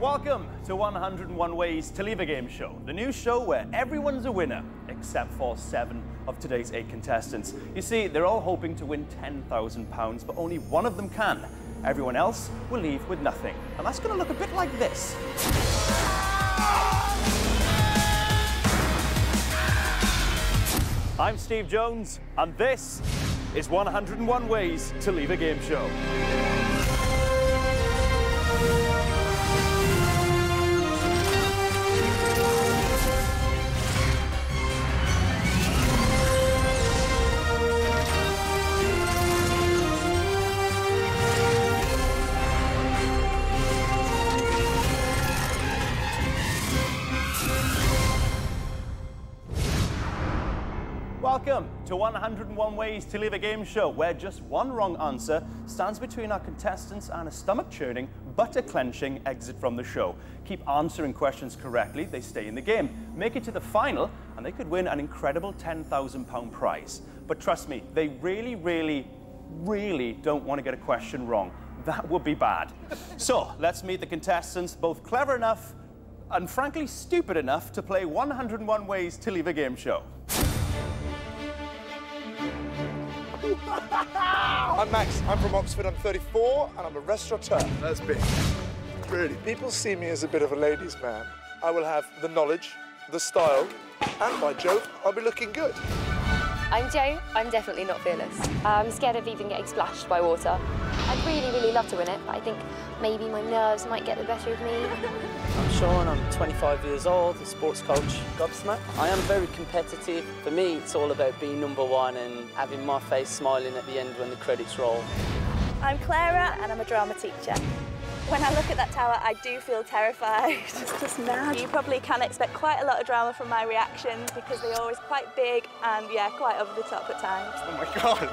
Welcome to 101 Ways to Leave a Game Show, the new show where everyone's a winner, except for 7 of today's 8 contestants. You see, they're all hoping to win £10,000, but only one of them can. Everyone else will leave with nothing. And that's going to look a bit like this. I'm Steve Jones, and this is 101 Ways to Leave a Game Show. Welcome to 101 Ways to Leave a Game Show, where just one wrong answer stands between our contestants and a stomach-churning, butter-clenching exit from the show. Keep answering questions correctly, they stay in the game. Make it to the final, and they could win an incredible £10,000 prize. But trust me, they really don't want to get a question wrong. That would be bad. So, let's meet the contestants, both clever enough and frankly stupid enough to play 101 Ways to Leave a Game Show. I'm Max, I'm from Oxford, I'm 34, and I'm a restaurateur. That's big. Really. People see me as a bit of a ladies' man. I will have the knowledge, the style, and by Jove, I'll be looking good. I'm Jo, I'm definitely not fearless. I'm scared of even getting splashed by water. I'd really love to win it, but I think maybe my nerves might get the better of me. I'm Sean, I'm 25 years old, a sports coach, gobsmacked. I am very competitive. For me, it's all about being #1 and having my face smiling at the end when the credits roll. I'm Clara and I'm a drama teacher. When I look at that tower, I do feel terrified. It's just mad. You probably can expect quite a lot of drama from my reactions because they're always quite big and, yeah, quite over the top at times. Oh my God,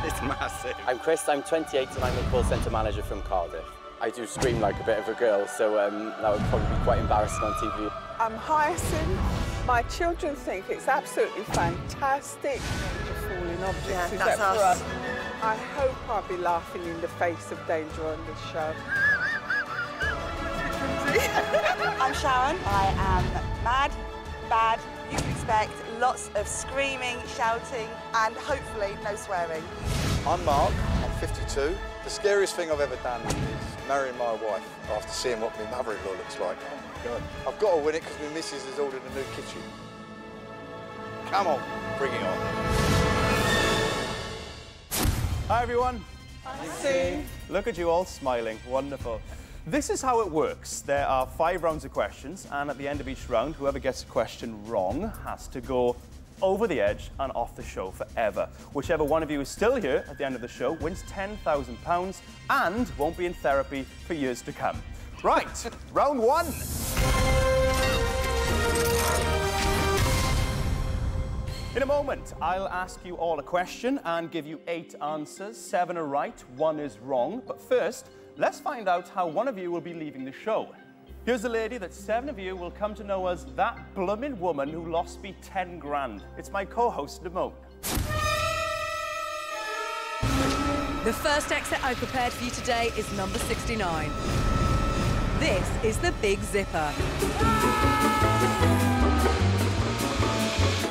it's massive. I'm Chris, I'm 28 and I'm a call centre manager from Cardiff. I do scream like a bit of a girl, so that would probably be quite embarrassing on TV. I'm Hyacinth. My children think it's absolutely fantastic. Falling objects, yeah, is that's that for us. I hope I'll be laughing in the face of danger on this show. I'm Sharon. I am mad, bad, you can expect lots of screaming, shouting and hopefully no swearing. I'm Mark, I'm 52. The scariest thing I've ever done is marrying my wife after seeing what my mother-in-law looks like. Oh my God. I've got to win it because my missus has ordered a new kitchen. Come on, bring it on. Hi, everyone. Hi, Steve. Look at you all smiling. Wonderful. This is how it works. There are 5 rounds of questions, and at the end of each round, whoever gets a question wrong has to go over the edge and off the show forever. Whichever one of you is still here at the end of the show wins £10,000 and won't be in therapy for years to come. Right, round 1. In a moment, I'll ask you all a question and give you 8 answers. 7 are right, 1 is wrong. But first, let's find out how one of you will be leaving the show. Here's the lady that 7 of you will come to know as that bloomin' woman who lost me 10 grand. It's my co-host, Nemone. The first exit I've prepared for you today is number 69. This is the Big Zipper.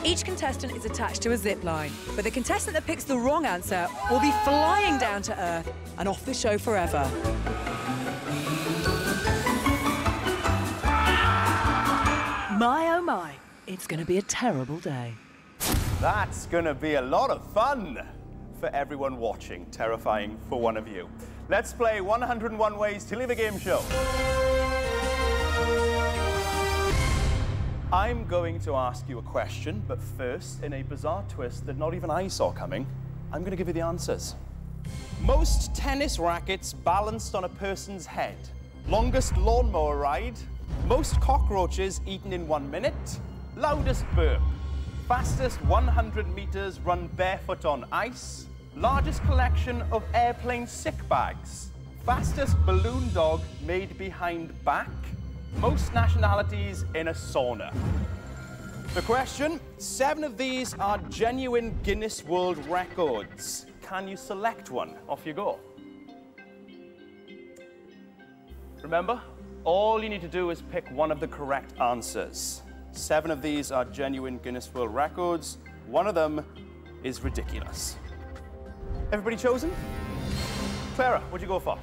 Each contestant is attached to a zip line, but the contestant that picks the wrong answer will be flying down to earth and off the show forever. My, oh my, it's going to be a terrible day. That's going to be a lot of fun for everyone watching. Terrifying for one of you. Let's play 101 Ways to Leave a Game Show. I'm going to ask you a question, but first, in a bizarre twist that not even I saw coming, I'm going to give you the answers. Most tennis rackets balanced on a person's head. Longest lawnmower ride. Most cockroaches eaten in 1 minute. Loudest burp. Fastest 100 meters run barefoot on ice. Largest collection of airplane sick bags. Fastest balloon dog made behind back. Most nationalities in a sauna. The question, 7 of these are genuine Guinness World Records. Can you select one? Off you go. Remember, All you need to do is pick one of the correct answers. 7 of these are genuine Guinness World Records. One of them is ridiculous. Everybody chosen? Clara, what'd you go for?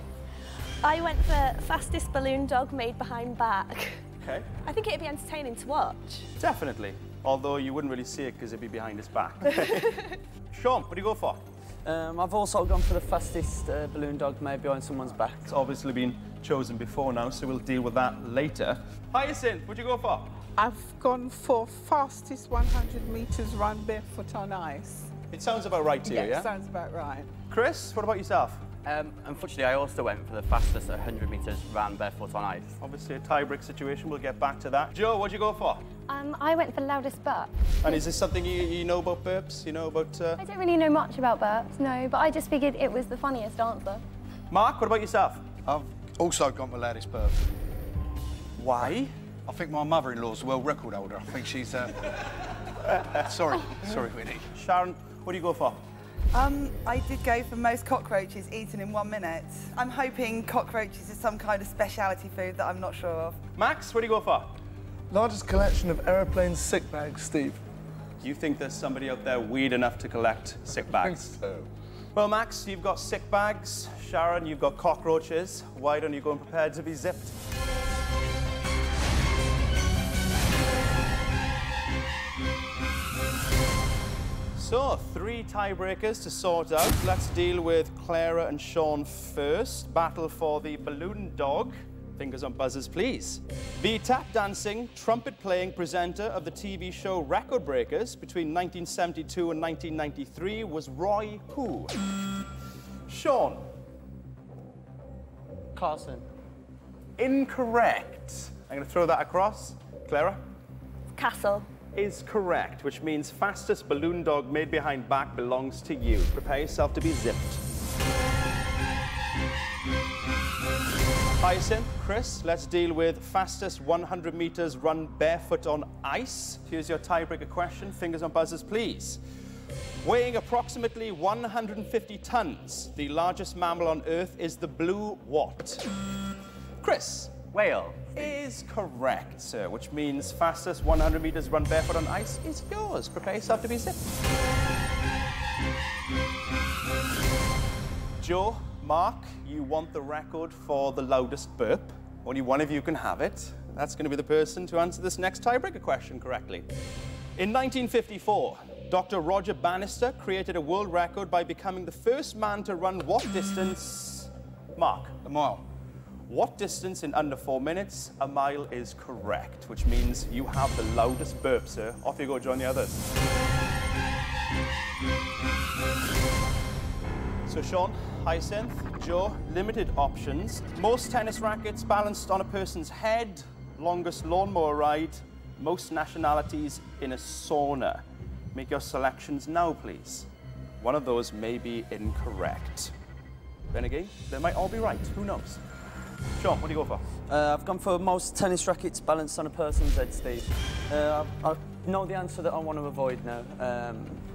I went for fastest balloon dog made behind back. Okay. I think it'd be entertaining to watch. Definitely. Although you wouldn't really see it because it'd be behind his back. Sean, what do you go for? I've also gone for the fastest balloon dog made behind someone's back. It's obviously been chosen before now, so we'll deal with that later. Hyacinth, what'd you go for? I've gone for fastest 100 metres run barefoot on ice. It sounds about right to you, yeah? Sounds about right. Chris, what about yourself? Unfortunately, I also went for the fastest 100 metres ran barefoot on ice. Obviously a tie-break situation, we'll get back to that. Joe, what'd you go for? I went for loudest burp. And is this something you know about burps? You know about... I don't really know much about burps, no, but I just figured it was the funniest answer. Mark, what about yourself? I've also gone for loudest burp. Why? I think my mother-in-law's a world record holder. I think she's... Sorry, Winnie. Sharon, what do you go for? I did go for most cockroaches eaten in 1 minute. I'm hoping cockroaches is some kind of speciality food that I'm not sure of. Max, what do you go for? Largest collection of aeroplane sick bags, Steve. Do you think there's somebody out there weird enough to collect sick bags? I think so. Well, Max, you've got sick bags. Sharon, you've got cockroaches. Why don't you go and prepare to be zipped? So, 3 tiebreakers to sort out. Let's deal with Clara and Sean first. Battle for the balloon dog. Fingers on buzzers, please. The tap dancing, trumpet playing presenter of the TV show Record Breakers between 1972 and 1993 was Roy who? Sean. Carson. Incorrect. I'm going to throw that across. Clara? Castle. Is correct, which means fastest balloon dog made behind back belongs to you. Prepare yourself to be zipped. Hyacinth, Chris, let's deal with fastest 100 meters run barefoot on ice. Here's your tiebreaker question. Fingers on buzzers, please. Weighing approximately 150 tons, the largest mammal on Earth is the blue what? Chris. Whale. Is correct, sir, which means fastest 100 meters run barefoot on ice is yours. Prepare yourself to be zipped. Joe, Mark, you want the record for the loudest burp. Only one of you can have it. That's going to be the person to answer this next tiebreaker question correctly. In 1954, Dr. Roger Bannister created a world record by becoming the first man to run what distance? Mark. A mile. What distance in under 4 minutes? A mile is correct, which means you have the loudest burp, sir. Off you go, join the others. So Sean, Hyacinth, Joe, limited options. Most tennis rackets balanced on a person's head, longest lawnmower ride, most nationalities in a sauna. Make your selections now, please. One of those may be incorrect. Then again, they might all be right, who knows? Sean, what do you go for? I've gone for most tennis rackets balanced on a person's head, Steve. I know the answer that I want to avoid now,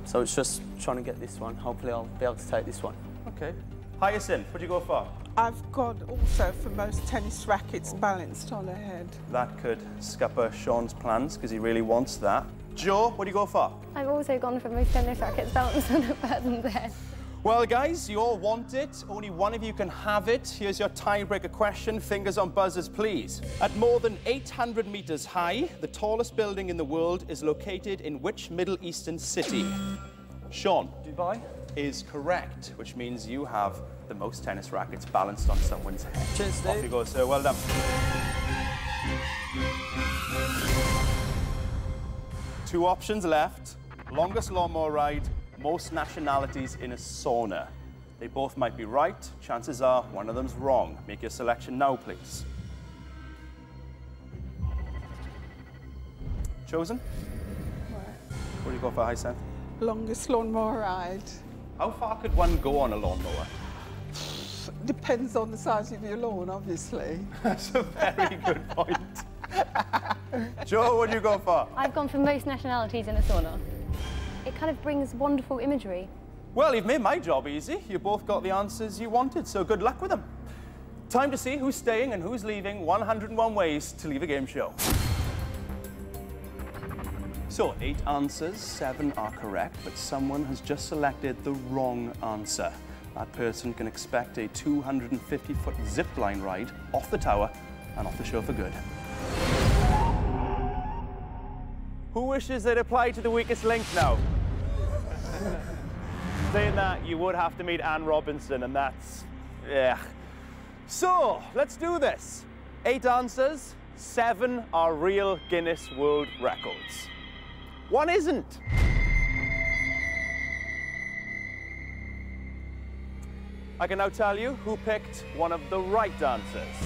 so it's just trying to get this one. Hopefully I'll be able to take this one. Okay. Hyacinth, what do you go for? I've gone also for most tennis rackets balanced on a head. That could scupper Sean's plans, because he really wants that. Joe, what do you go for? I've also gone for most tennis rackets balanced on a person's head. Well, guys, you all want it. Only one of you can have it. Here's your tiebreaker question. Fingers on buzzers, please. At more than 800 meters high, the tallest building in the world is located in which Middle Eastern city? Sean. Dubai. Is correct, which means you have the most tennis rackets balanced on someone's head. Cheers, Steve. Off you go, sir. Well done. Two options left. Longest lawnmower ride, most nationalities in a sauna. They both might be right. Chances are one of them's wrong. Make your selection now, please. Chosen? What do you go for, Hyacinth? Longest lawnmower ride. How far could one go on a lawnmower? Depends on the size of your lawn, obviously. That's a very good point. Joe, what do you go for? I've gone for most nationalities in a sauna. It kind of brings wonderful imagery. Well, you've made my job easy. You both got the answers you wanted, so good luck with them. Time to see who's staying and who's leaving 101 ways to leave a game show. So, 8 answers, 7 are correct, but someone has just selected the wrong answer. That person can expect a 250-foot zip line ride off the tower and off the show for good. Who wishes they'd applied to the weakest link now? Saying that, you would have to meet Anne Robinson, and that's... yeah. So, let's do this. 8 answers, 7 are real Guinness World Records. 1 isn't. I can now tell you who picked one of the right answers.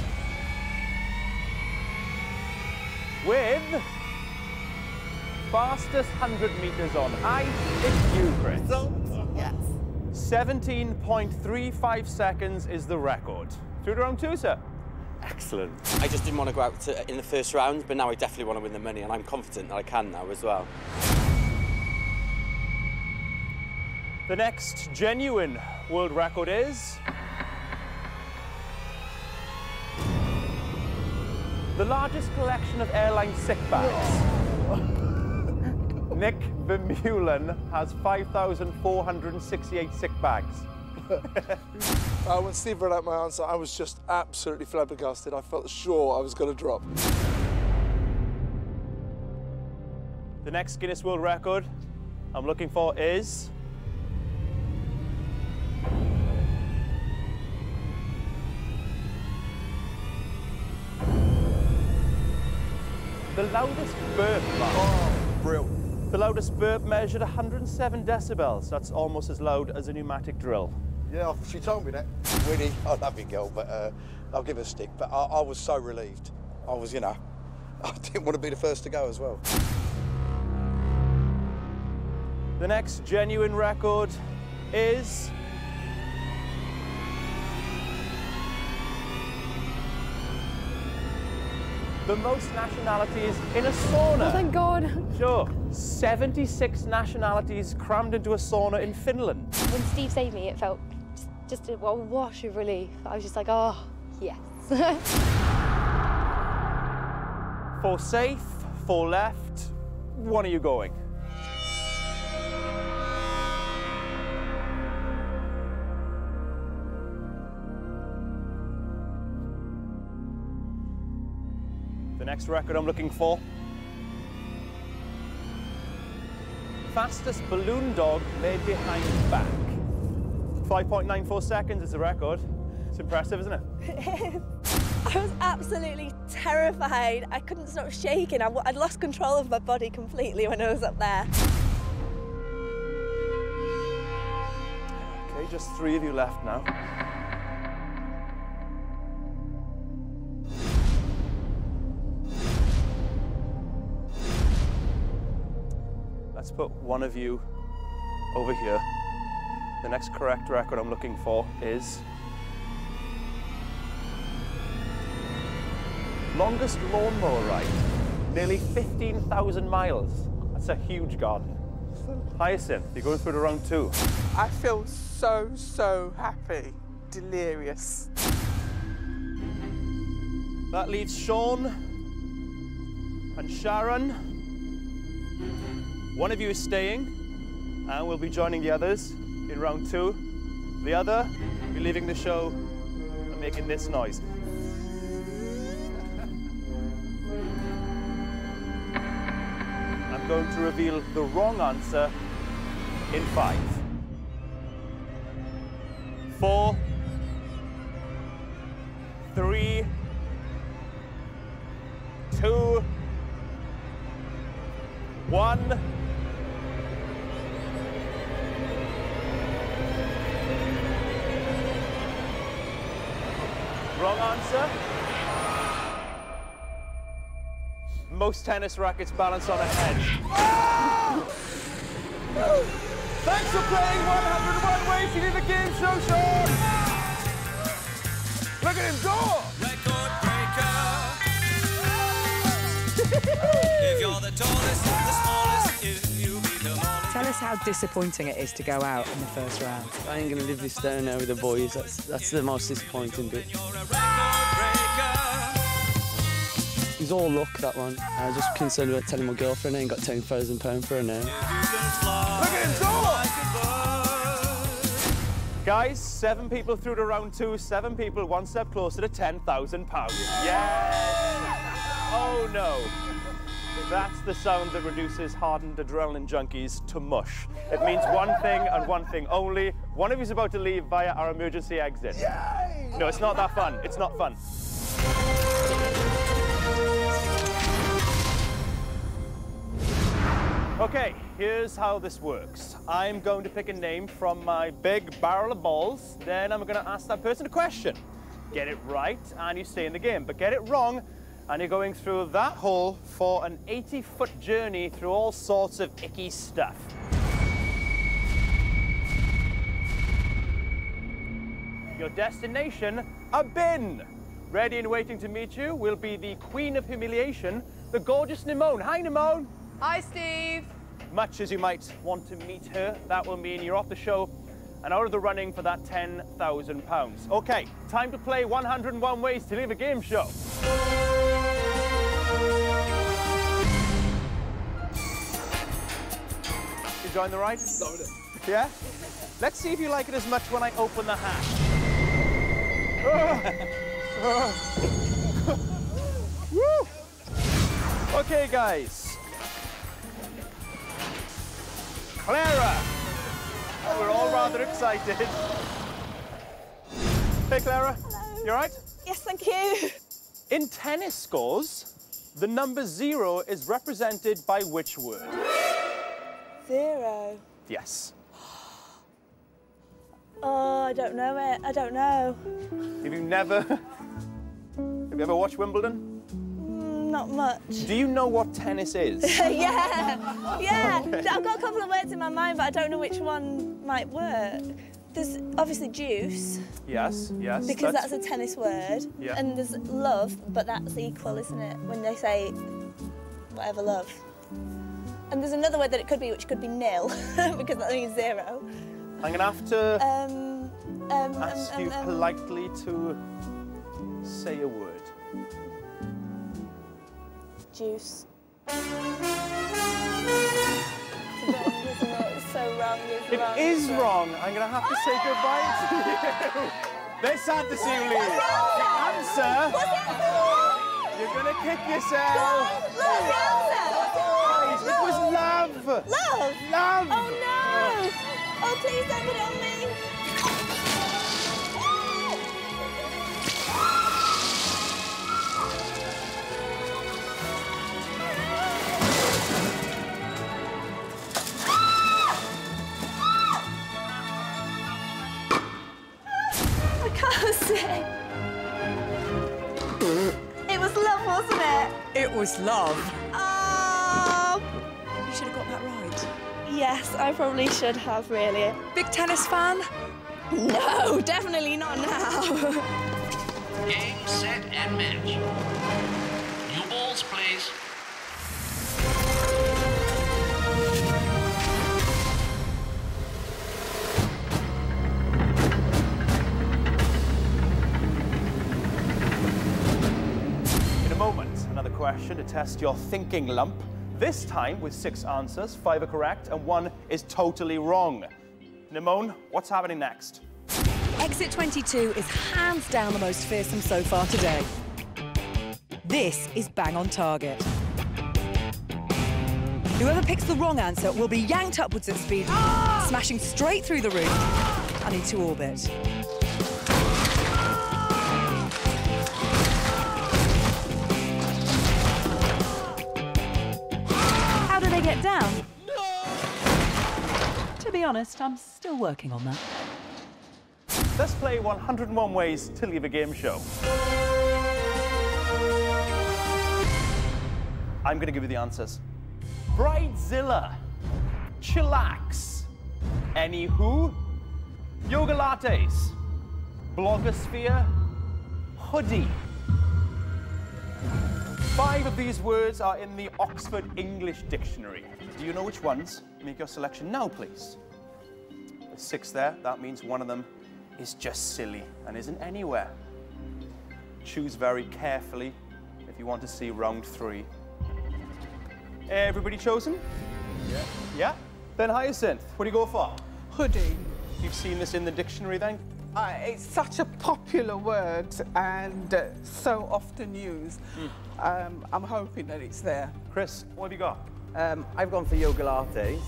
With fastest 100 meters on ice, it's you, Chris. Yes. 17.35 seconds is the record. Through to round 2, sir. Excellent. I just didn't want to go out in the first round, but now I definitely want to win the money, and I'm confident that I can now as well. The next genuine world record is... the largest collection of airline sick bags. Nick Vermeulen has 5,468 sick bags. When Steve read out my answer, I was just absolutely flabbergasted. I felt sure I was going to drop. The next Guinness World Record I'm looking for is... the loudest burp. Oh, brilliant. The loudest burp measured 107 decibels. That's almost as loud as a pneumatic drill. Yeah, she told me that. Winnie, I love you, girl, but I'll give her a stick. But I was so relieved. I was, you know, I didn't want to be the first to go as well. The next genuine record is... the most nationalities in a sauna. Oh, thank God. Sure. 76 nationalities crammed into a sauna in Finland. When Steve saved me, it felt just a wash of relief. I was just like, oh, yes. 4 safe, 4 left. 1 are you going? The next record I'm looking for. Fastest balloon dog laid behind back. 5.94 seconds is the record. It's impressive, isn't it? I was absolutely terrified. I couldn't stop shaking. I'd lost control of my body completely when I was up there. Okay, just 3 of you left now. Let's put 1 of you over here. The next correct record I'm looking for is... longest lawnmower ride, nearly 15,000 miles. That's a huge garden. Hyacinth, you're going through to round 2. I feel so happy. Delirious. That leaves Sean and Sharon. 1 of you is staying, and we'll be joining the others in round 2. The other will be leaving the show and making this noise. I'm going to reveal the wrong answer in 5, 4, 3, 2, 1. Wrong answer. Most tennis rackets balance on a head. Thanks for playing 101 Ways to Leave a Game Show, Sean. Look at him go. Record breaker. If you're the tallest, the smallest, if you beat them all. Tell us us how disappointing it is to go out in the first round. I ain't going to live this down now with the boys. That's the most disappointing bit. It was all luck, that one. I was just concerned about telling my girlfriend I ain't got £10,000 for her now. Look at him go! Guys, 7 people through to round 2, 7 people one step closer to £10,000. Yes! Oh no. That's the sound that reduces hardened adrenaline junkies to mush. It means one thing and one thing only. One of you's about to leave via our emergency exit. Yay! No, it's not that fun. It's not fun. Okay, here's how this works. I'm going to pick a name from my big barrel of balls, then I'm going to ask that person a question. Get it right and you stay in the game, but get it wrong and you're going through that hole for an 80-foot journey through all sorts of icky stuff. Your destination, a bin. Ready and waiting to meet you will be the Queen of Humiliation, the gorgeous Nemone. Hi, Nemone. Hi, Steve. Much as you might want to meet her, that will mean you're off the show and out of the running for that £10,000. Okay, time to play 101 Ways to Leave a Game Show. You join the ride? Loved it. Yeah? Let's see if you like it as much when I open the hatch. Woo! Okay, guys. Clara! We're all rather excited. Hey, Clara. Hello. You all right? Yes, thank you. In tennis scores, the number 0 is represented by which word? 0. Yes. Oh, I don't know it. I don't know. Have you ever watched Wimbledon? Not much. Do you know what tennis is? Yeah. Okay. I've got a couple of words in my mind, but I don't know which one might work. There's obviously juice. Yes, yes. Because that's a tennis word. Yeah. And there's love, but that's equal, isn't it? When they say whatever love. And there's another word that it could be, which could be nil, because that means 0. I'm going to have to ask you politely to say a word. Juice. It's so wrong, It is wrong. I'm going to have to say goodbye to you. They're sad to see you leave. The answer... You're going to kick yourself. Guys, it was love. Love? Love. Oh, no. Oh, please don't put it on me. I can't say. It was love, wasn't it? It was love. Oh. You should have got that right. Yes, I probably should have, really. Big tennis fan? No, definitely not now. Game, set, and match. New balls, please. In a moment, another question to test your thinking lump. This time with 6 answers, 5 are correct and 1 is totally wrong. Nemone, what's happening next? Exit 22 is hands down the most fearsome so far today. This is bang on target. Whoever picks the wrong answer will be yanked upwards at speed, smashing straight through the roof and into orbit. How do they get down? To be honest, I'm still working on that. Let's play 101 Ways to Leave a Game Show. I'm going to give you the answers. Bridezilla, chillax, anywho, yoga lattes, blogosphere, hoodie. 5 of these words are in the Oxford English Dictionary. Do you know which ones? make your selection now, please. With 6 there, that means one of them is just silly and isn't anywhere. Choose very carefully if you want to see round 3. Everybody chosen? Yeah. Yeah? Then Hyacinth, what do you go for? Hoodie. You've seen this in the dictionary then? It's such a popular word and so often used. I'm hoping that it's there. Chris, what have you got? I've gone for yoga lattes.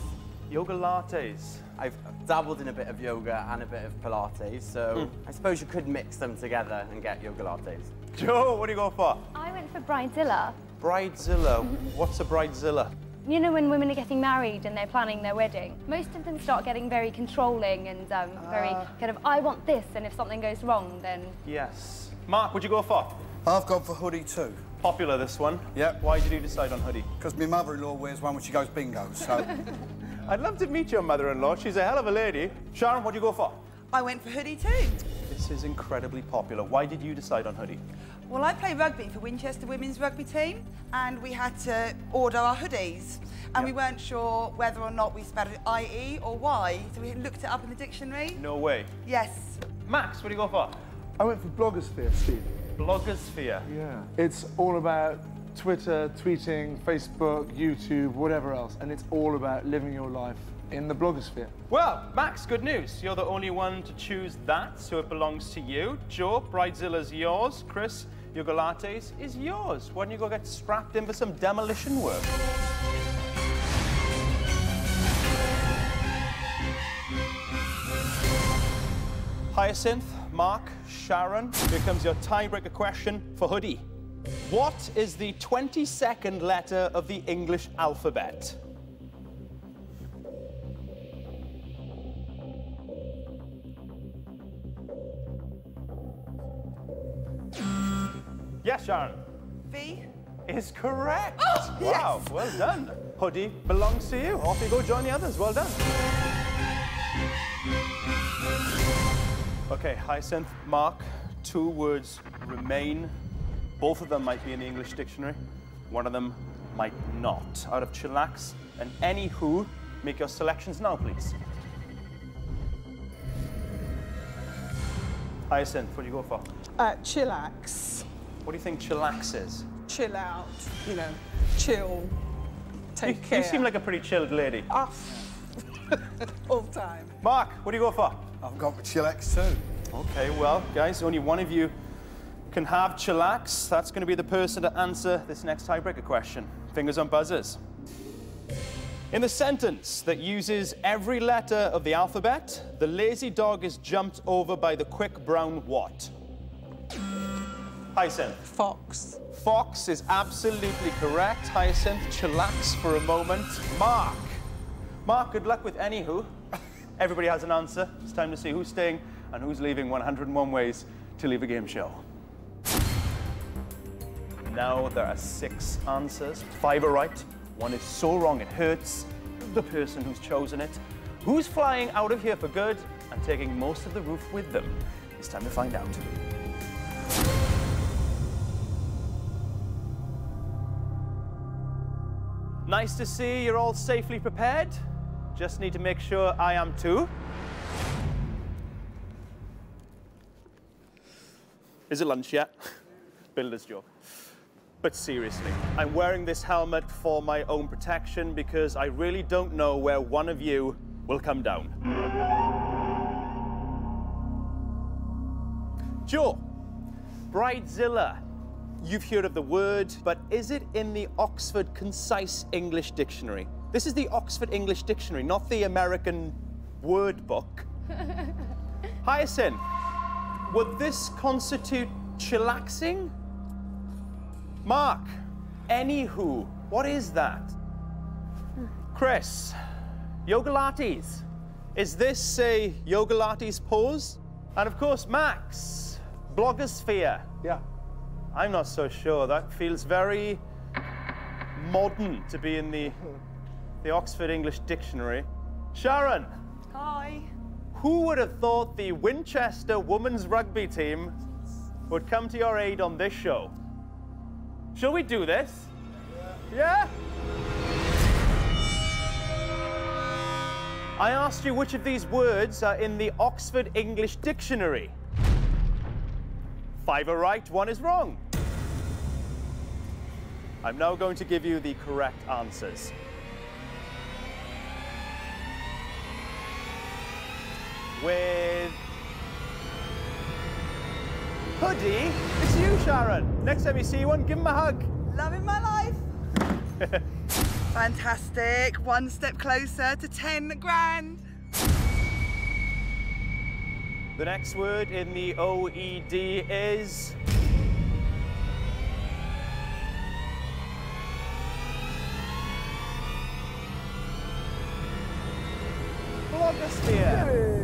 Yoga lattes. I've dabbled in a bit of yoga and a bit of Pilates, so I suppose you could mix them together and get yoga lattes. Joe, what do you go for? I went for Bridezilla. Bridezilla. What's a bridezilla? You know when women are getting married and they're planning their wedding, most of them start getting very controlling and very kind of, I want this, and if something goes wrong, then... Yes. Mark, what'd you go for? I've gone for hoodie too. Popular, this one. Yep. Why did you decide on hoodie? Because my mother-in-law wears one when she goes bingo, so... I'd love to meet your mother-in-law. She's a hell of a lady. Sharon, what'd you go for? I went for hoodie too. This is incredibly popular. Why did you decide on hoodie? Well, I play rugby for Winchester women's rugby team, and we had to order our hoodies. And we weren't sure whether or not we spelled it I-E or Y, so we looked it up in the dictionary. No way. Yes. Max, what do you go for? I went for blogosphere, Steve. Blogosphere. Yeah. It's all about Twitter, tweeting, Facebook, YouTube, whatever else, and it's all about living your life in the blogosphere. Well, Max, good news. You're the only one to choose that, so it belongs to you. Joe, Bridezilla's yours. Chris, Yoga Lattes is yours. Why don't you go get strapped in for some demolition work? Hyacinth, Mark, Sharon, here comes your tiebreaker question for hoodie. What is the 22nd letter of the English alphabet? Yes, Sharon. V. Is correct. Oh, wow, yes. Well done. Hoodie belongs to you. Off you go, join the others. Well done. Okay, Hyacinth, Mark, 2 words remain. Both of them might be in the English dictionary. One of them might not. Out of chillax and anywho, make your selections now, please. Hyacinth, what do you go for? Chillax. What do you think chillax is? Chill out, you know, chill, take care. You seem like a pretty chilled lady. All the time. Mark, what do you go for? I've gone for chillax too. Okay, well, guys, only one of you can have chillax. That's going to be the person to answer this next tiebreaker question. Fingers on buzzers. In the sentence that uses every letter of the alphabet, the lazy dog is jumped over by the quick brown what? Hyacinth. Fox. Fox is absolutely correct. Hyacinth, chillax for a moment. Mark. Mark, good luck with anywho. Everybody has an answer. It's time to see who's staying and who's leaving 101 ways to leave a game show. Now there are 6 answers. 5 are right. 1 is so wrong it hurts the person who's chosen it. Who's flying out of here for good and taking most of the roof with them? It's time to find out. Nice to see you're all safely prepared. Just need to make sure I am too. Is it lunch yet? Builder's joke. But seriously, I'm wearing this helmet for my own protection because I really don't know where one of you will come down. Joe, Bridezilla. You've heard of the word, but is it in the Oxford Concise English Dictionary? This is the Oxford English Dictionary, not the American word book. Hyacinth, would this constitute chillaxing? Mark, anywho, what is that? Chris, yoga lattes. Is this a yoga lattes pose? And of course, Max, blogosphere. Yeah. I'm not so sure. That feels very modern to be in the Oxford English Dictionary. Sharon. Hi. Who would have thought the Winchester women's rugby team would come to your aid on this show? Shall we do this? Yeah? I asked you which of these words are in the Oxford English Dictionary. 5 are right, 1 is wrong. I'm now going to give you the correct answers. With hoodie, it's you, Sharon. Next time you see one, give him a hug. Loving my life. Fantastic. One step closer to 10 grand. The next word in the OED is... blogosphere.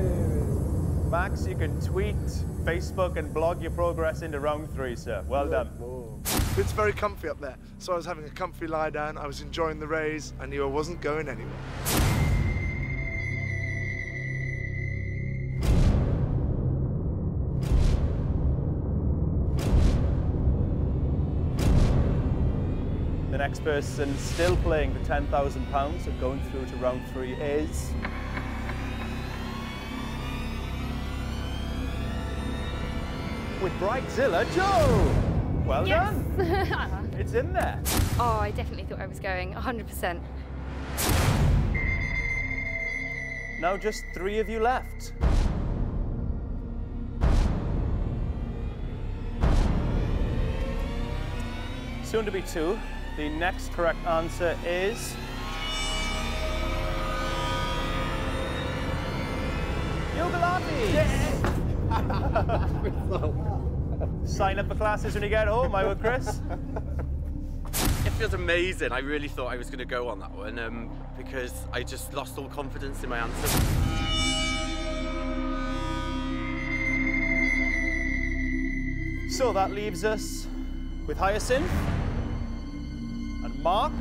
Max, you can tweet, Facebook, and blog your progress into round 3, sir. Well done. It's very comfy up there, so I was having a comfy lie down, I was enjoying the rays, I knew I wasn't going anywhere. The next person still playing the £10,000 and going through to round 3 is... with Bridezilla, Joe! Well done! It's in there. Oh, I definitely thought I was going 100%. Now just 3 of you left. Soon to be 2. The next correct answer is... Yoga Sign up for classes when you get home, I would, Chris. It feels amazing. I really thought I was going to go on that one because I just lost all confidence in my answer. So that leaves us with Hyacinth and Mark.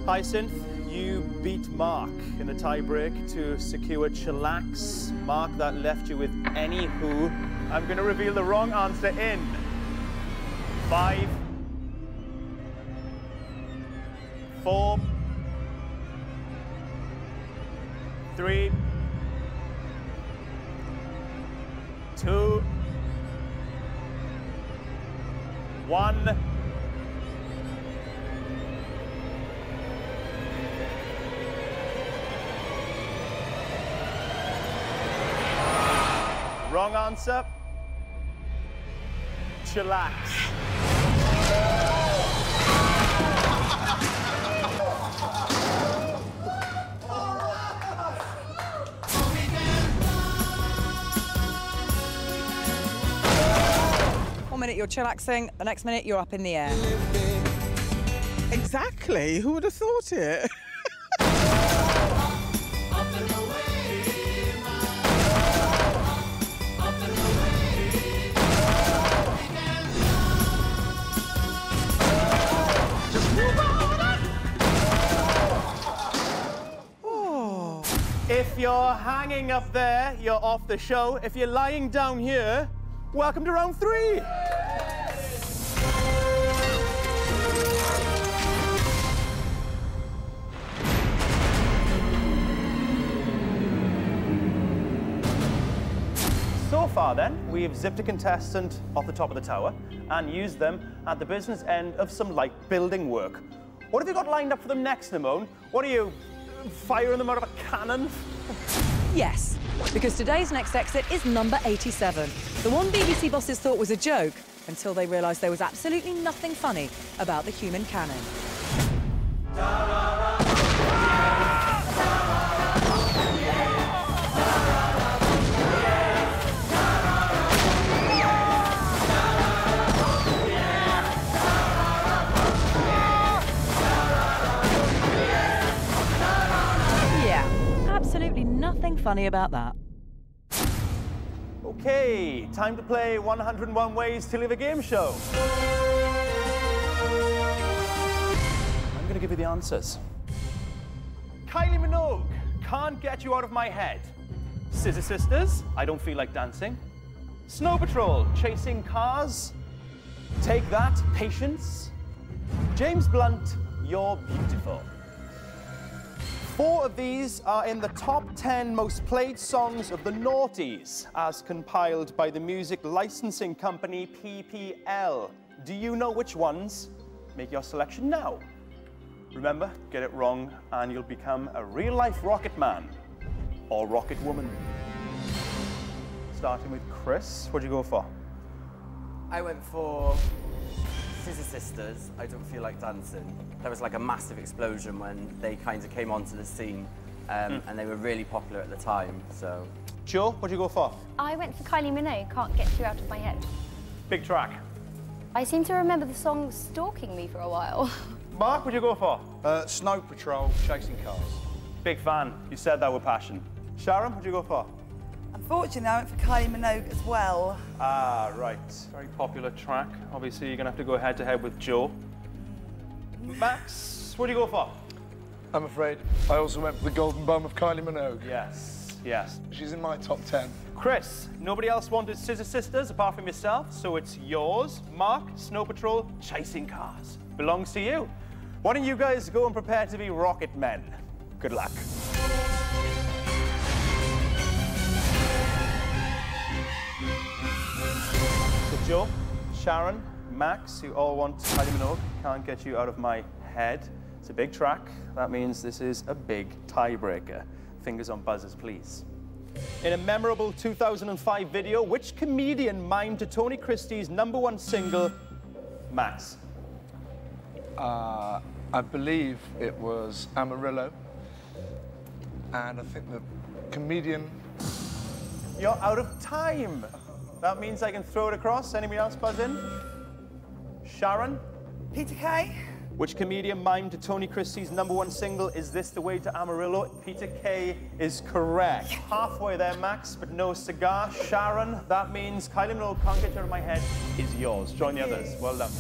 Hyacinth, you beat Mark in the tie-break to secure Chillax. Mark, that left you with any who. I'm going to reveal the wrong answer in 5, 4, 3, 2, 1. Wrong answer. Chillax. One minute you're chillaxing, the next minute you're up in the air. Exactly. Who would have thought it? If you're hanging up there, you're off the show. If you're lying down here, welcome to round 3. So far then, we've zipped a contestant off the top of the tower and used them at the business end of some light building work. What have you got lined up for them next, Nemone? What are you, firing them out of a cannon? Yes, because today's next exit is number 87. The one BBC bosses thought was a joke until they realised there was absolutely nothing funny about the human cannon. Absolutely nothing funny about that. Okay, time to play 101 Ways to Live a Game Show. I'm going to give you the answers. Kylie Minogue, Can't Get You Out of My Head. Scissor Sisters, I Don't Feel Like Dancing. Snow Patrol, Chasing Cars. Take That, Patience. James Blunt, You're Beautiful. 4 of these are in the top 10 most played songs of the noughties, as compiled by the music licensing company PPL. Do you know which ones? Make your selection now. Remember, get it wrong and you'll become a real-life rocket man or rocket woman. Starting with Chris, what'd you go for? I went for Scissor Sisters, I Don't Feel Like Dancing. There was like a massive explosion when they kind of came onto the scene, and they were really popular at the time, so. Joe, what'd you go for? I went for Kylie Minogue, Can't Get You Out of My Head. Big track. I seem to remember the song stalking me for a while. Mark, what'd you go for? Snow Patrol, Chasing Cars. Big fan. You said that with passion. Sharon, what'd you go for? Unfortunately, I went for Kylie Minogue as well. Ah, right. Very popular track. Obviously, you're going to have to go head-to-head with Joe. Max, what do you go for? I'm afraid I also went for the Golden Bum of Kylie Minogue. Yes, yes. She's in my top 10. Chris, nobody else wanted Scissor Sisters apart from yourself, so it's yours. Mark, Snow Patrol, Chasing Cars. Belongs to you. Why don't you guys go and prepare to be rocket men? Good luck. So Joe, Sharon, Max, you all want Kylie Minogue, Can't Get You Out of My Head. It's a big track. That means this is a big tiebreaker. Fingers on buzzers, please. In a memorable 2005 video, which comedian mimed to Tony Christie's #1 single, Max? I believe it was Amarillo. And I think the comedian... You're out of time. That means I can throw it across. Anybody else buzz in? Sharon? Peter Kay? Which comedian mimed to Tony Christie's #1 single, Is This the Way to Amarillo? Peter Kay is correct. Halfway there, Max, but no cigar. Sharon, that means Kylie Minogue, Can't Get You Out of My Head is yours. Join the others. Well done.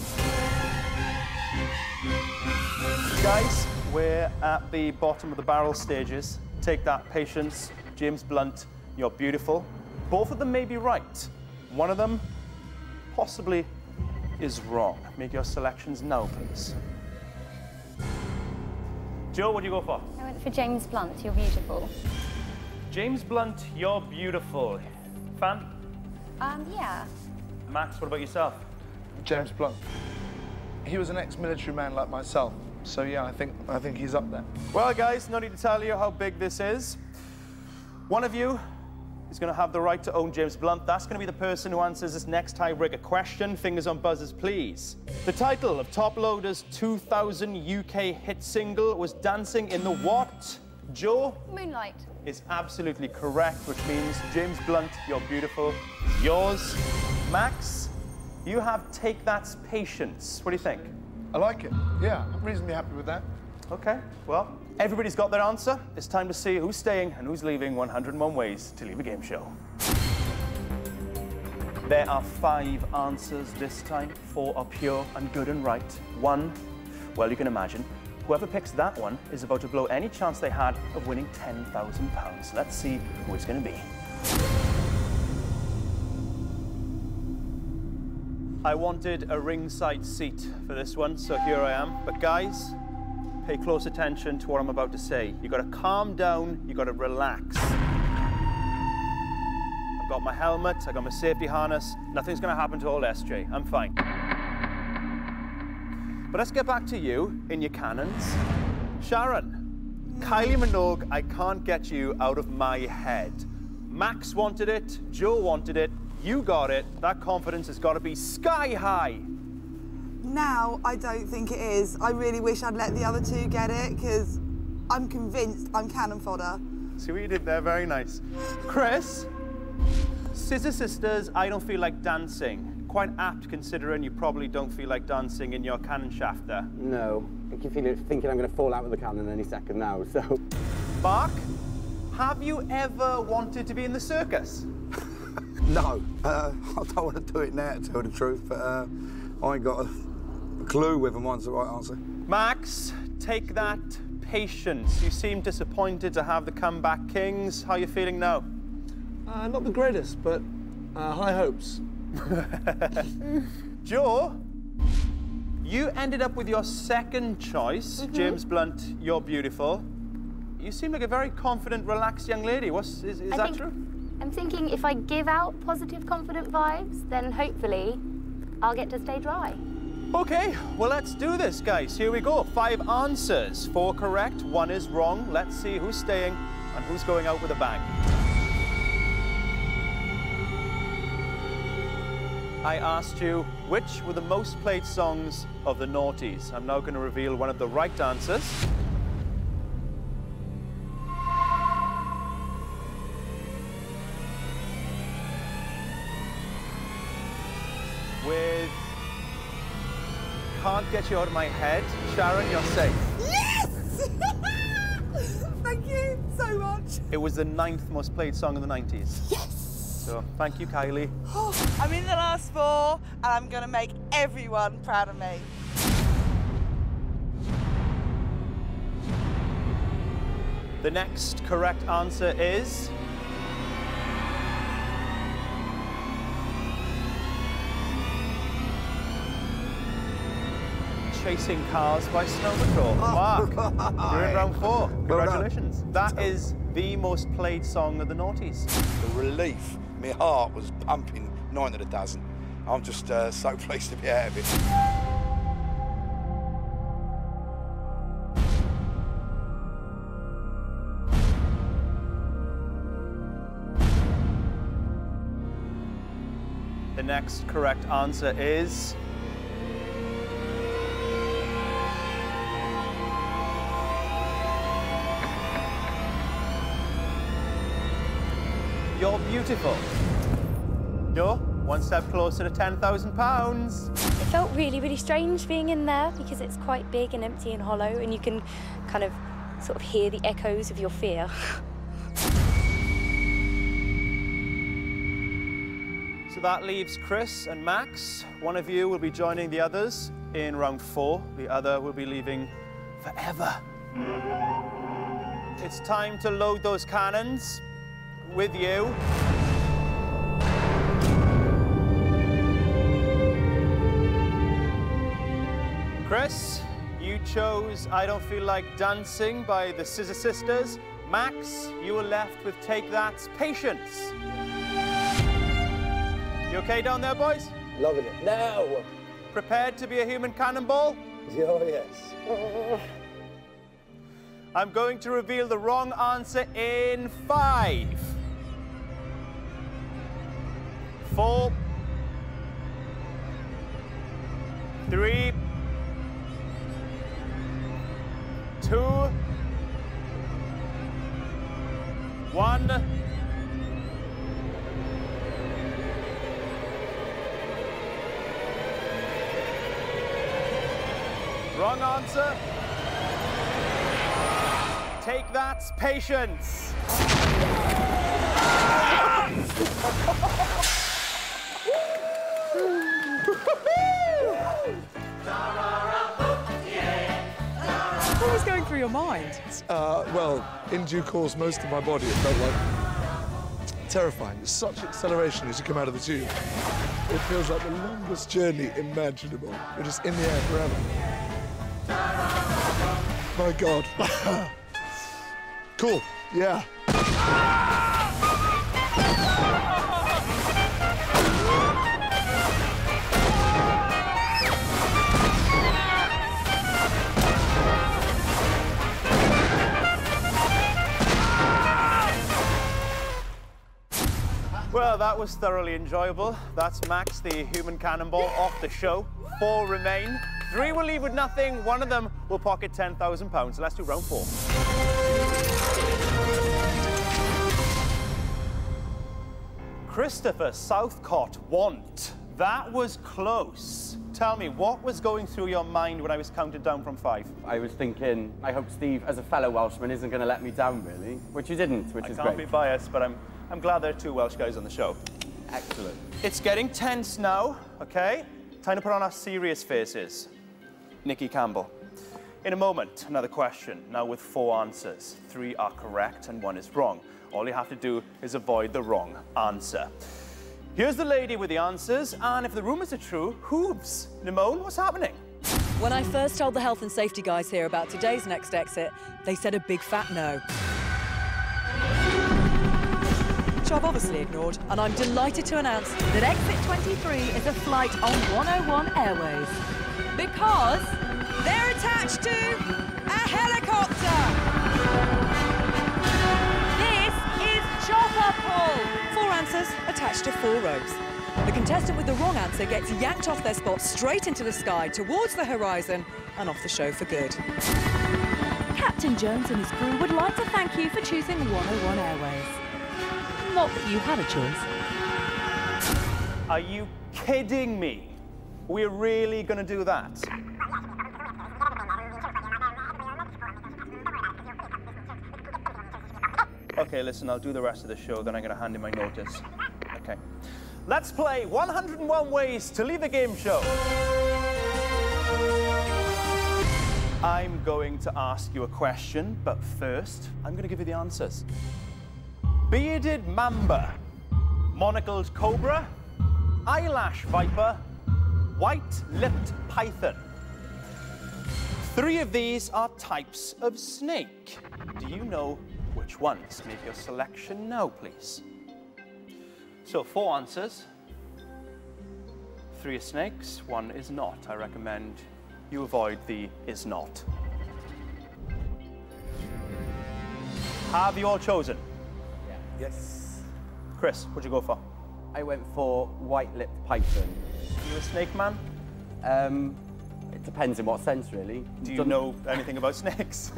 Guys, we're at the bottom of the barrel stages. Take that, Patience. James Blunt, you're beautiful. Both of them may be right. One of them possibly is wrong. Make your selections now, please. Joe, what do you go for? I went for James Blunt, You're Beautiful. James Blunt, You're Beautiful. Fan? Yeah. Max, what about yourself? James Blunt. He was an ex-military man like myself, so yeah, I think he's up there. Well, guys, no need to tell you how big this is. One of you is going to have the right to own James Blunt. That's going to be the person who answers this next tiebreaker question. Fingers on buzzers, please. The title of Top Loader's 2000 UK hit single was Dancing in the What? Joe? Moonlight. Is absolutely correct, which means James Blunt, You're Beautiful, is yours. Max, you have Take That's Patience. What do you think? I like it. Yeah, I'm reasonably happy with that. Okay, well, everybody's got their answer. It's time to see who's staying and who's leaving 101 Ways to Leave a Game Show. There are 5 answers this time. 4 are pure and good and right. 1, well, you can imagine. Whoever picks that one is about to blow any chance they had of winning £10,000. Let's see who it's going to be. I wanted a ringside seat for this one, so here I am. But guys, pay close attention to what I'm about to say. You gotta calm down, you gotta relax. I've got my helmet, I've got my safety harness. Nothing's gonna happen to old SJ, I'm fine. But let's get back to you in your cannons. Sharon, Kylie Minogue, I Can't Get You Out of My Head. Max wanted it, Joe wanted it, you got it. That confidence has got to be sky high. Now, I don't think it is. I really wish I'd let the other 2 get it, because I'm convinced I'm cannon fodder. See what you did there? Very nice. Chris, Scissor Sisters, I Don't Feel Like Dancing. Quite apt, considering you probably don't feel like dancing in your cannon shaft there. No, I keep thinking I'm going to fall out with the cannon any second now, so... Mark, have you ever wanted to be in the circus? No, I don't want to do it now, to tell the truth, but I ain't got a clue whether mine's the right answer. Max, Take That Patience. You seem disappointed to have the comeback kings. How are you feeling now? Not the greatest, but high hopes. Joe, you ended up with your second choice, James Blunt, You're Beautiful. You seem like a very confident, relaxed young lady. Is that true? I'm thinking if I give out positive, confident vibes, then hopefully I'll get to stay dry. Okay, well, let's do this, guys. Here we go. 5 answers. 4 correct, 1 is wrong. Let's see who's staying and who's going out with a bang. I asked you which were the most played songs of the noughties. I'm now going to reveal one of the right answers. With Can't Get You Out of My Head, Sharon, you're safe. Yes! Thank you so much. It was the 9th most played song of the 90s. Yes! So, thank you, Kylie. I'm in the last 4, and I'm going to make everyone proud of me. The next correct answer is... Chasing Cars by Snow Patrol. Mark, you're in round 4. Congratulations. That is the most played song of the noughties. The relief. My heart was pumping 9 of a dozen. I'm just so pleased to be out of it. The next correct answer is... You're Beautiful. You're one step closer to £10,000. It felt really, really strange being in there because it's quite big and empty and hollow, and you can kind of sort of hear the echoes of your fear. So that leaves Chris and Max. One of you will be joining the others in round 4. The other will be leaving forever. It's time to load those cannons. With you. Chris, you chose I Don't Feel Like Dancing by the Scissor Sisters. Max, you were left with Take That's Patience. You okay down there, boys? Loving it. Now! Prepared to be a human cannonball? Oh, yes. I'm going to reveal the wrong answer in 5, 4, 3, 2, 1. Wrong answer. Take That's Patience. What was going through your mind? Well, in due course, most of my body, it felt like terrifying. It's such acceleration as you come out of the tube. It feels like the longest journey imaginable. You're just in the air forever. My God. Cool, yeah. Well, that was thoroughly enjoyable. That's Max, the human cannonball, off the show. 4 remain. 3 will leave with nothing. 1 of them will pocket £10,000. Let's do round 4. Christopher Southcott, Want. That was close. Tell me, what was going through your mind when I was counted down from 5? I was thinking, I hope Steve, as a fellow Welshman, isn't going to let me down, really. Which he didn't, which is great. I can't be biased, but I'm glad there are 2 Welsh guys on the show. Excellent. It's getting tense now, OK? Time to put on our serious faces. Nikki Campbell. In a moment, another question, now with 4 answers. 3 are correct and 1 is wrong. All you have to do is avoid the wrong answer. Here's the lady with the answers, and if the rumours are true, hooves. Nemone, what's happening? When I first told the health and safety guys here about today's next exit, they said a big fat no. Which I've obviously ignored, and I'm delighted to announce that exit 23 is a flight on 101 Airways. Because they're attached to a helicopter! This is chopper pull! 4 answers attached to 4 ropes. The contestant with the wrong answer gets yanked off their spot straight into the sky, towards the horizon, and off the show for good. Captain Jones and his crew would like to thank you for choosing 101 Airways. Not that you had a choice. Are you kidding me? We're really going to do that? Okay, listen, I'll do the rest of the show, then I'm going to hand in my notice. Okay. Let's play 101 Ways to Leave a Game Show. I'm going to ask you a question, but first, I'm going to give you the answers. Bearded mamba, monocled cobra, eyelash viper, white-lipped python. 3 of these are types of snake. Do you know which ones? Make your selection now, please. So 4 answers. 3 are snakes, 1 is not. I recommend you avoid the is not. Have you all chosen? Yeah. Yes. Chris, what'd you go for? I went for white-lipped python. You a snake man? It depends in what sense, really. Do you know anything about snakes?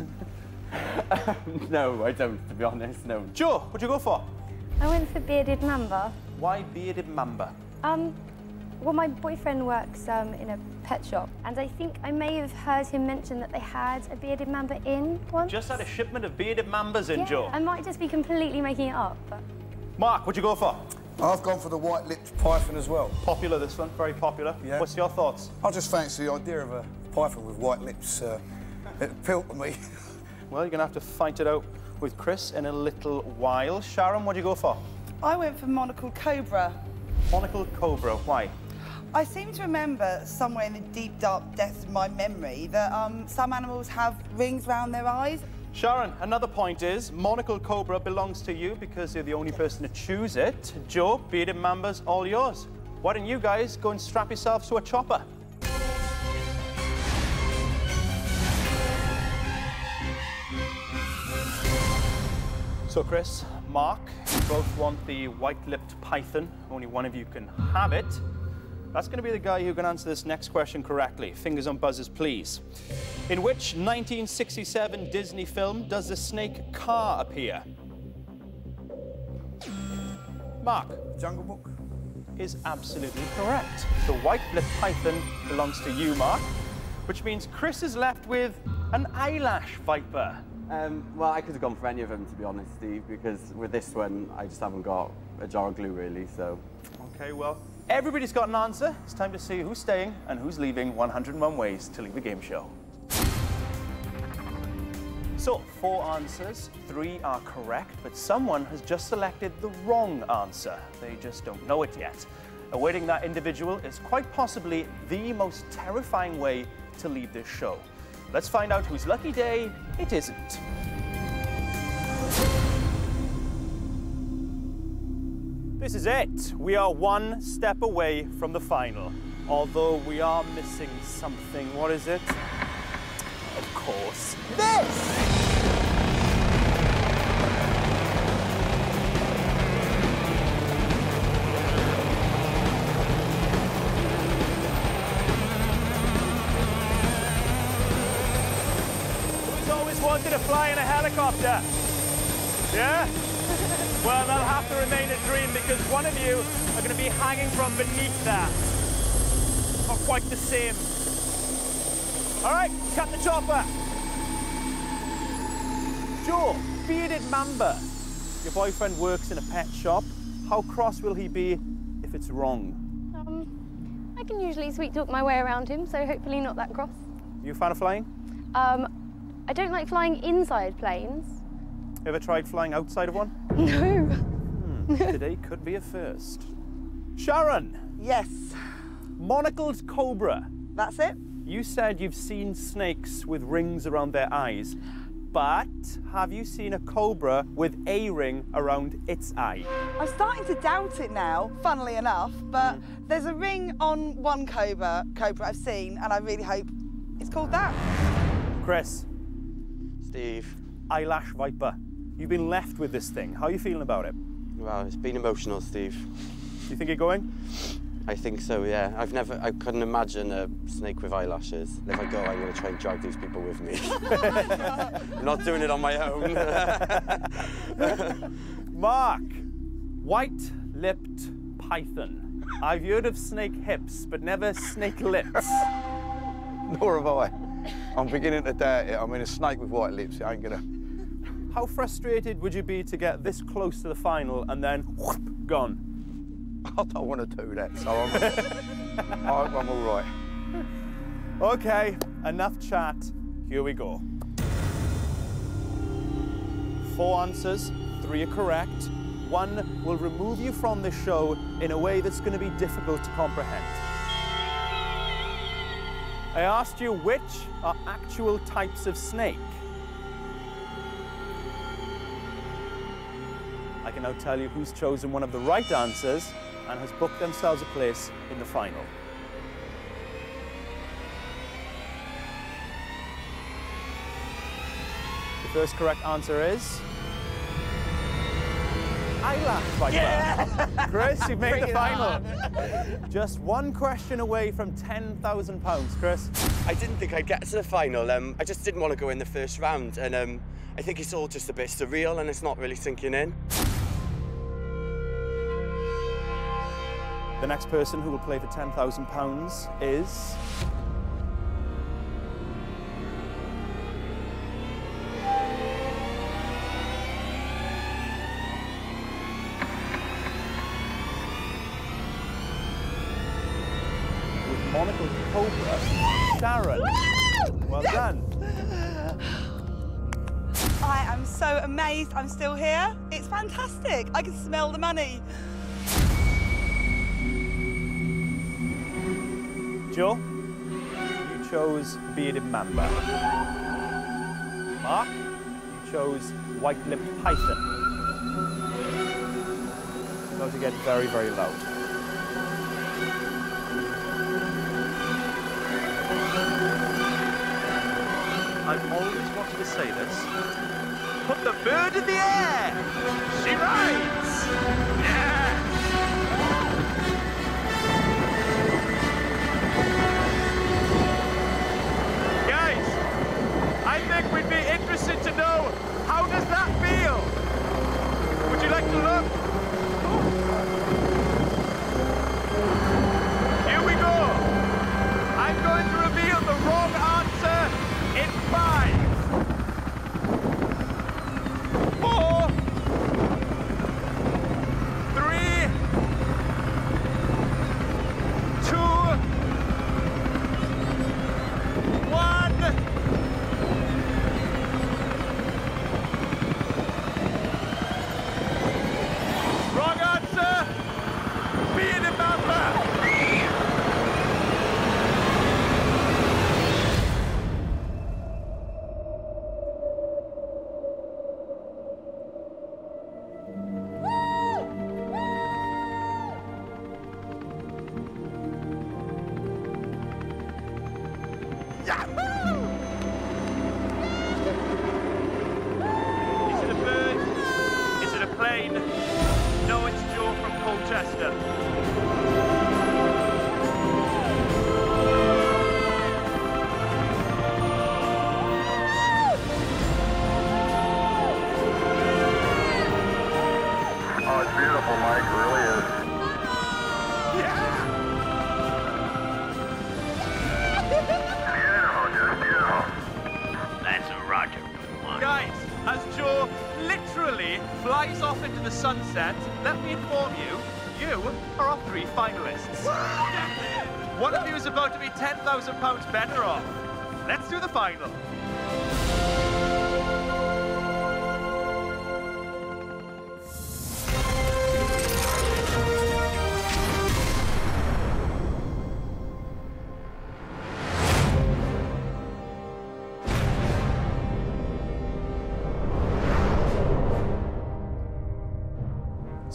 No, I don't, to be honest, no. Joe, what'd you go for? I went for bearded mamba. Why bearded mamba? Well, my boyfriend works in a pet shop, and I think I may have heard him mention that they had a bearded mamba in once. Just had a shipment of bearded mambas in, Joe. I might just be completely making it up, but... Mark, what'd you go for? I've gone for the white-lipped python as well. Popular, this one, very popular. Yeah. What's your thoughts? I just fancy the idea of a python with white lips. It appealed to me. Well, you're going to have to fight it out with Chris in a little while. Sharon, what'd you go for? I went for monocled cobra. Monocled cobra, why? I seem to remember somewhere in the deep, dark depths of my memory that some animals have rings round their eyes. Sharon, another point is monocled cobra belongs to you because you're the only person to choose it. Joe, bearded mamba's all yours. Why don't you guys go and strap yourselves to a chopper? So Chris, Mark, you both want the white-lipped python. Only one of you can have it. That's going to be the guy who can answer this next question correctly. Fingers on buzzers, please. In which 1967 Disney film does the snake Car appear? Mark. Jungle Book. Is absolutely correct. The white-lipped python belongs to you, Mark, which means Chris is left with an eyelash viper. Well, I could have gone for any of them, to be honest, Steve, because with this one, I just haven't got a jar of glue, really, so... Okay, well, everybody's got an answer. It's time to see who's staying and who's leaving 101 Ways to Leave a Game Show. So, 4 answers, 3 are correct, but someone has just selected the wrong answer. They just don't know it yet. Awaiting that individual is quite possibly the most terrifying way to leave this show. Let's find out whose lucky day it isn't. This is it. We are 1 step away from the final. Although we are missing something. What is it? Of course, this! Wanted to fly in a helicopter. Yeah? Well, that'll have to remain a dream because one of you are going to be hanging from beneath that. Not quite the same. All right, cut the chopper. Joe, bearded mamba. Your boyfriend works in a pet shop. How cross will he be if it's wrong? I can usually sweet talk my way around him, so hopefully not that cross. You a fan of flying? I don't like flying inside planes. Ever tried flying outside of one? No. Today could be a first. Sharon. Yes. Monocled cobra. That's it? You said you've seen snakes with rings around their eyes, but have you seen a cobra with a ring around its eye? I'm starting to doubt it now, funnily enough, but there's a ring on one cobra I've seen, and I really hope it's called that. Chris. Steve. Eyelash viper. You've been left with this thing. How are you feeling about it? Well, it's been emotional, Steve. Do you think you're going? I think so, yeah. I couldn't imagine a snake with eyelashes. If I go, I'm going to try and drag these people with me. I'm not doing it on my own. Mark, white-lipped python. I've heard of snake hips, but never snake lips. Nor have I. I'm beginning to doubt it. I mean, a snake with white lips, it ain't gonna... How frustrated would you be to get this close to the final and then whoop, gone? I don't want to do that, so I'm all right. Okay, enough chat. Here we go. 4 answers, 3 are correct. 1 will remove you from the show in a way that's going to be difficult to comprehend. I asked you which are actual types of snake. I can now tell you who's chosen one of the right answers and has booked themselves a place in the final. The first correct answer is... eyelash viper. Yeah! Chris, you've made the final. Just 1 question away from £10,000, Chris. I didn't think I'd get to the final. I just didn't want to go in the first round, and I think it's all just a bit surreal and it's not really sinking in. The next person who will play for £10,000 is... with monocle cobra, Sharon. Well done. I am so amazed I'm still here. It's fantastic. I can smell the money. Joe, you chose bearded mamba. Mark, you chose white-lipped python. You're going to get very, very loud. I've always wanted to say this. Put the bird in the air! She rides! Yes! I think we'd be interested to know, how does that feel? Would you like to look? Here we go. I'm going to reveal the wrong answer in 5, 4, 3, 2, 1. Sunset, let me inform you, you are our 3 finalists. One of you is about to be £10,000 better off. Let's do the final.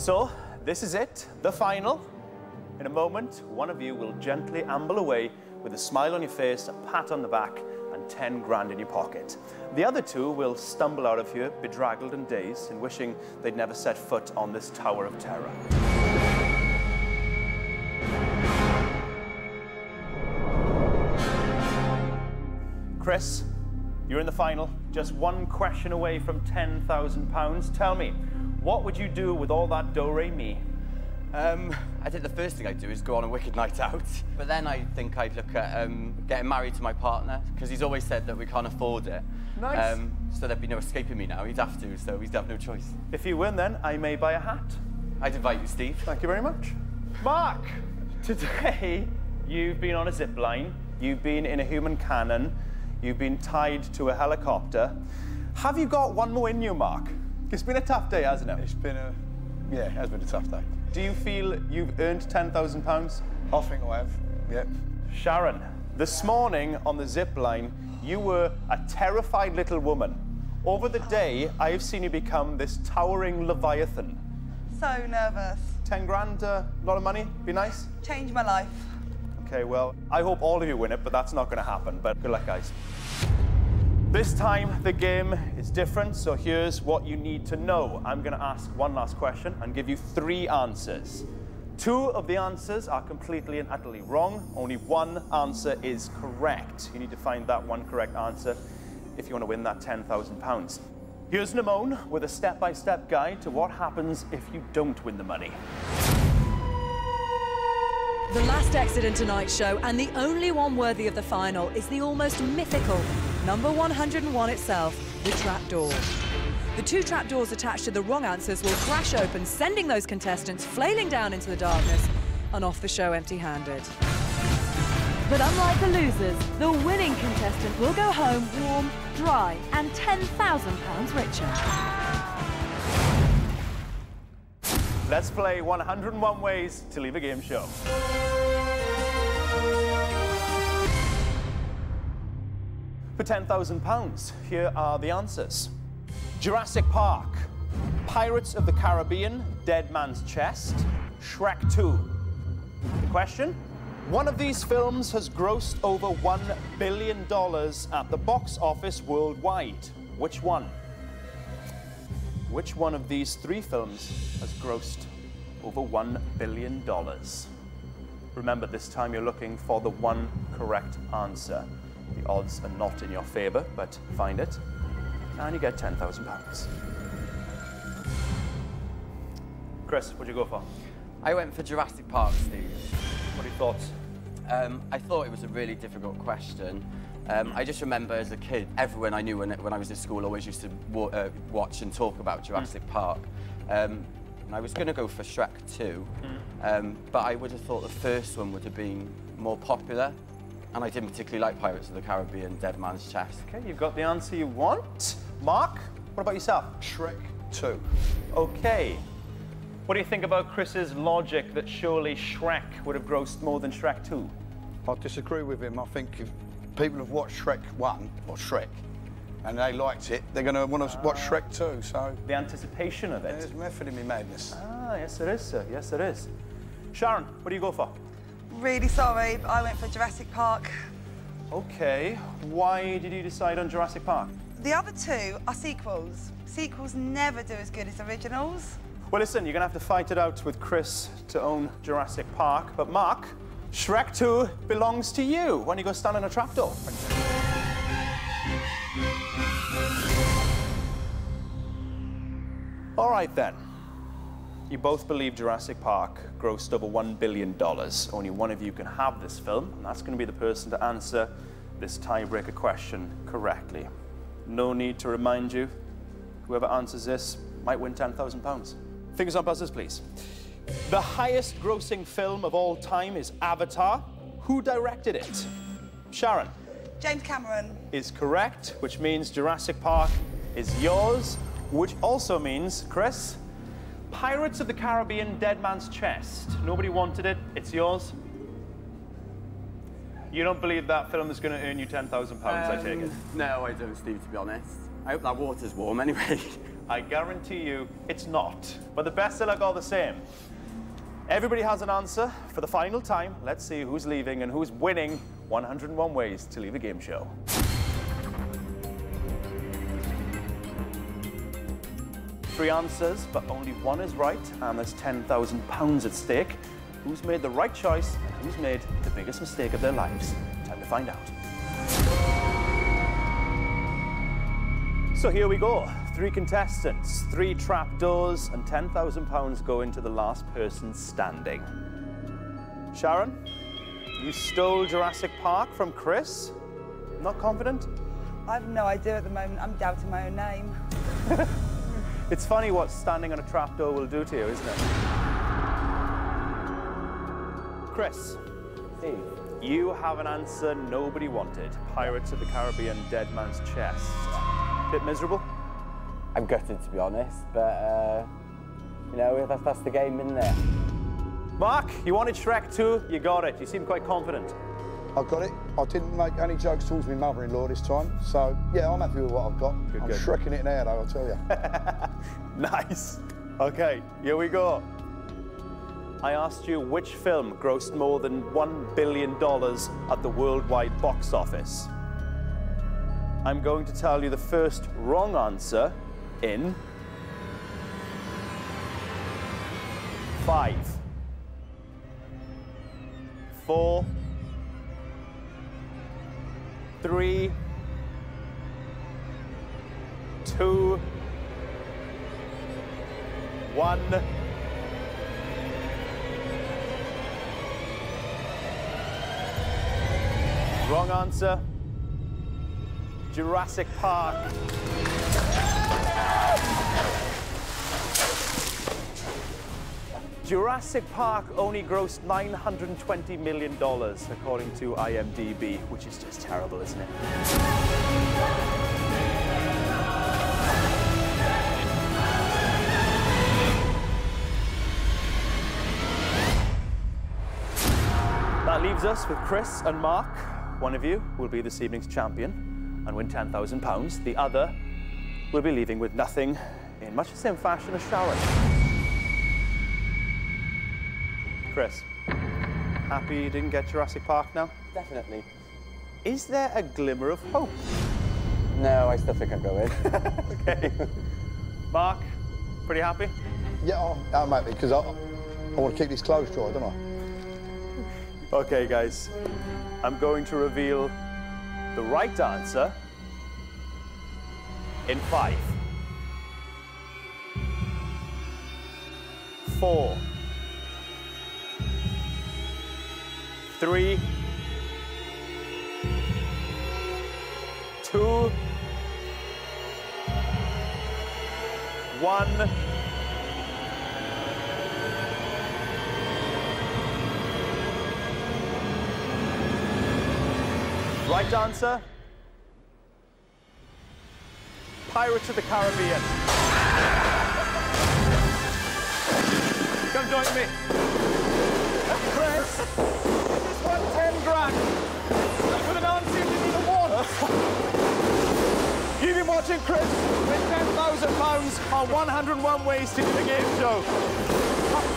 So, this is it, the final. In a moment, one of you will gently amble away with a smile on your face, a pat on the back, and 10 grand in your pocket. The other two will stumble out of here, bedraggled and dazed, and wishing they'd never set foot on this tower of terror. Chris, you're in the final, just one question away from £10,000. Tell me, what would you do with all that do-re-mi? I think the first thing I'd do is go on a wicked night out. But then I think I'd look at getting married to my partner, because he's always said that we can't afford it. Nice. So there'd be no escaping me now. He'd have to, so he'd have no choice. If you win, then I may buy a hat. I'd invite you, Steve. Thank you very much. Mark, today you've been on a zip line, you've been in a human cannon, you've been tied to a helicopter. Have you got one more in you, Mark? It's been a tough day, hasn't it? It's been yeah, it has been a tough day. Do you feel you've earned £10,000? I think I have, yep. Sharon, this morning on the zip line, you were a terrified little woman. Over the day, I have seen you become this towering leviathan. So nervous. 10 grand, a lot of money, be nice? Changed my life. Okay, well, I hope all of you win it, but that's not going to happen. But good luck, guys. This time, the game is different, so here's what you need to know. I'm going to ask one last question and give you 3 answers. 2 of the answers are completely and utterly wrong. Only one answer is correct. You need to find that one correct answer if you want to win that £10,000. Here's Nemone with a step-by-step guide to what happens if you don't win the money. The last exit in tonight's show, and the only one worthy of the final, is the almost mythical number 101 itself, the trapdoor. The 2 trapdoors attached to the wrong answers will crash open, sending those contestants flailing down into the darkness and off the show empty-handed. But unlike the losers, the winning contestant will go home warm, dry, and £10,000 richer. Let's play 101 Ways to Leave a Game Show. For £10,000, here are the answers. Jurassic Park, Pirates of the Caribbean, Dead Man's Chest, Shrek 2. The question? One of these films has grossed over $1 billion at the box office worldwide. Which one? Which one of these 3 films has grossed over $1 billion? Remember, this time you're looking for the one correct answer. The odds are not in your favor, but find it, and you get £10,000. Chris, what'd you go for? I went for Jurassic Park, Steve. What are your thoughts? I thought it was a really difficult question. I just remember as a kid, everyone I knew when I was at school always used to watch and talk about Jurassic Park. And I was going to go for Shrek 2, but I would have thought the first one would have been more popular. And I didn't particularly like Pirates of the Caribbean, Dead Man's Chest. Okay, you've got the answer you want. Mark, what about yourself? Shrek 2. Okay. What do you think about Chris's logic that surely Shrek would have grossed more than Shrek 2? I disagree with him. I think if people have watched Shrek 1, or Shrek, and they liked it, they're going to want to watch Shrek 2, so... The anticipation of it. There's method in me madness. Ah, yes there is, sir. Yes there is. Sharon, what do you go for? Really sorry, but I went for Jurassic Park. Okay. Why did you decide on Jurassic Park? The other 2 are sequels. Sequels never do as good as originals. Well, listen, you're going to have to fight it out with Chris to own Jurassic Park. But Mark, Shrek 2 belongs to you. Why don't you go stand on a trapdoor? All right, then. You both believe Jurassic Park grossed over $1 billion. Only one of you can have this film, and that's going to be the person to answer this tiebreaker question correctly. No need to remind you. Whoever answers this might win £10,000. Fingers on buzzers, please. The highest grossing film of all time is Avatar. Who directed it? Sharon. James Cameron. Is correct, which means Jurassic Park is yours, which also means, Chris, Pirates of the Caribbean, Dead Man's Chest. Nobody wanted it, it's yours. You don't believe that film is going to earn you £10,000, I take it? No, I don't, Steve, to be honest. I hope that water's warm anyway. I guarantee you it's not. But the best of luck all the same. Everybody has an answer. For the final time, let's see who's leaving and who's winning 101 Ways to Leave a Game Show. Three answers, but only one is right, and there's £10,000 at stake. Who's made the right choice and who's made the biggest mistake of their lives? Time to find out. So here we go. 3 contestants, 3 trapdoors, and £10,000 go into the last person standing. Sharon, you stole Jurassic Park from Chris. Not confident? I have no idea at the moment. I'm doubting my own name. It's funny what standing on a trapdoor will do to you, isn't it? Chris, Steve, you have an answer nobody wanted. Pirates of the Caribbean, Dead Man's Chest. Bit miserable? I'm gutted, to be honest, but, you know, that's the game, isn't it? Mark, you wanted Shrek 2, you got it. You seem quite confident. I got it. I didn't make any jokes towards my mother-in-law this time, so yeah, I'm happy with what I've got. Good, I'm good. Shrekking it now, though, I'll tell you. Nice. Okay, here we go. I asked you which film grossed more than $1 billion at the worldwide box office. I'm going to tell you the first wrong answer in 5, 4, 3, 2, 1. Wrong answer. Jurassic Park. Jurassic Park only grossed $920 million, according to IMDb, which is just terrible, isn't it? That leaves us with Chris and Mark. One of you will be this evening's champion and win £10,000. The other will be leaving with nothing, in much the same fashion as Sharon. Chris, happy you didn't get Jurassic Park now? Definitely. Is there a glimmer of hope? No, I still think I'll go in. Okay. Mark, pretty happy? Yeah, I'm happy, because I want to keep this clothes dry, don't I? Okay, guys. I'm going to reveal the right answer in 5, 4, 3, 2, 1. Right answer? Pirates of the Caribbean. Come join me. Chris, just won 10 grand. With an answer you didn't even want. You've been watching Chris win £10,000 on 101 Ways to Leave a Game Show.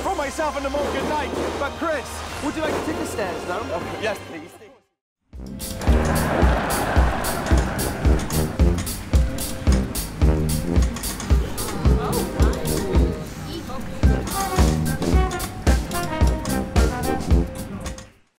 From myself and Nemone, good night. But Chris, would you like to take the stairs down? Yes, please.